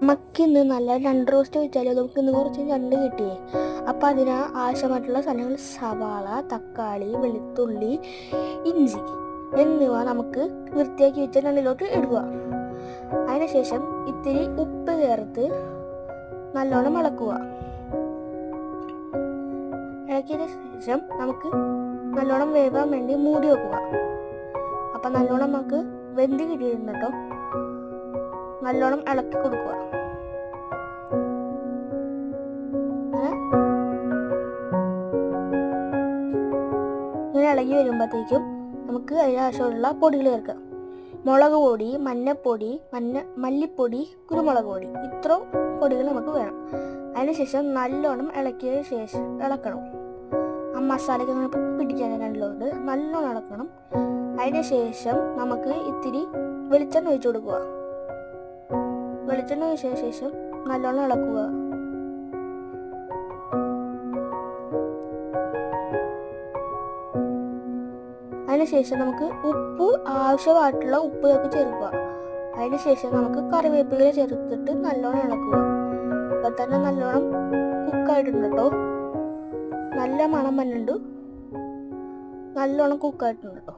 നമുക്കിന്ന് നല്ല ഞണ്ട് റോസ്റ്റ് വെച്ചാലോ. നമുക്കിന്ന് കുറച്ച് ഞണ്ട് കിട്ടിയേ. അപ്പം അതിന് ആവശ്യമായിട്ടുള്ള സാധനങ്ങൾ സവാള, തക്കാളി, വെളുത്തുള്ളി, ഇഞ്ചി എന്നിവ നമുക്ക് വൃത്തിയാക്കി വെച്ച ഞണ്ടിലോട്ട് ഇടുക. അതിനുശേഷം ഇത്തിരി ഉപ്പ് ചേർത്ത് നല്ലോണം ഇളക്കുക. ഇളക്കിയതിന് ശേഷം നമുക്ക് നല്ലോണം വേവാൻ വേണ്ടി മൂടി വെക്കുക. അപ്പം നല്ലോണം നമുക്ക് വെന്ത് കിട്ടിയിട്ടുണ്ട് കേട്ടോ. നല്ലോണം ഇളക്കി കൊടുക്കുക. ഇങ്ങനെ ഇളകി വരുമ്പോഴത്തേക്കും നമുക്ക് അതിനാവശ്യമുള്ള പൊടികൾ ചേർക്കാം. മുളക് പൊടി, മഞ്ഞപ്പൊടി, മല്ലിപ്പൊടി, കുരുമുളക് പൊടി, ഇത്ര പൊടികൾ നമുക്ക് വേണം. അതിനുശേഷം നല്ലോണം ഇളക്കിയതിന് ശേഷം ഇളക്കണം. ആ മസാലയ്ക്ക് നമ്മൾ പിടിക്കാനായിട്ടുള്ളത് നല്ലോണം ഇളക്കണം. അതിന് ശേഷം നമുക്ക് ഇത്തിരി വെളിച്ചെണ്ണ ഒഴിച്ചു കൊടുക്കുക. വെളിച്ചെണ്ണ ഒഴിച്ച ശേഷം നല്ലോണം ഇളക്കുക. അതിനുശേഷം നമുക്ക് ആവശ്യമായിട്ടുള്ള ഉപ്പ് ചേർക്കുക. അതിനുശേഷം നമുക്ക് കറിവേപ്പില ചേർത്തിട്ട് നല്ലോണം ഇളക്കുക. ഇപ്പം തന്നെ നല്ലോണം കുക്കായിട്ടുണ്ട് കേട്ടോ. നല്ല മണം വന്നിട്ടുണ്ട്. നല്ലോണം കുക്കായിട്ടുണ്ട് കേട്ടോ.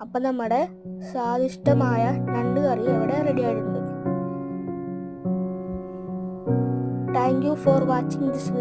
അപ്പം നമ്മുടെ സ്വാദിഷ്ടമായ ഞണ്ട് കറി ഇവിടെ റെഡി ആയിട്ടുണ്ട്. Thank you for watching this video.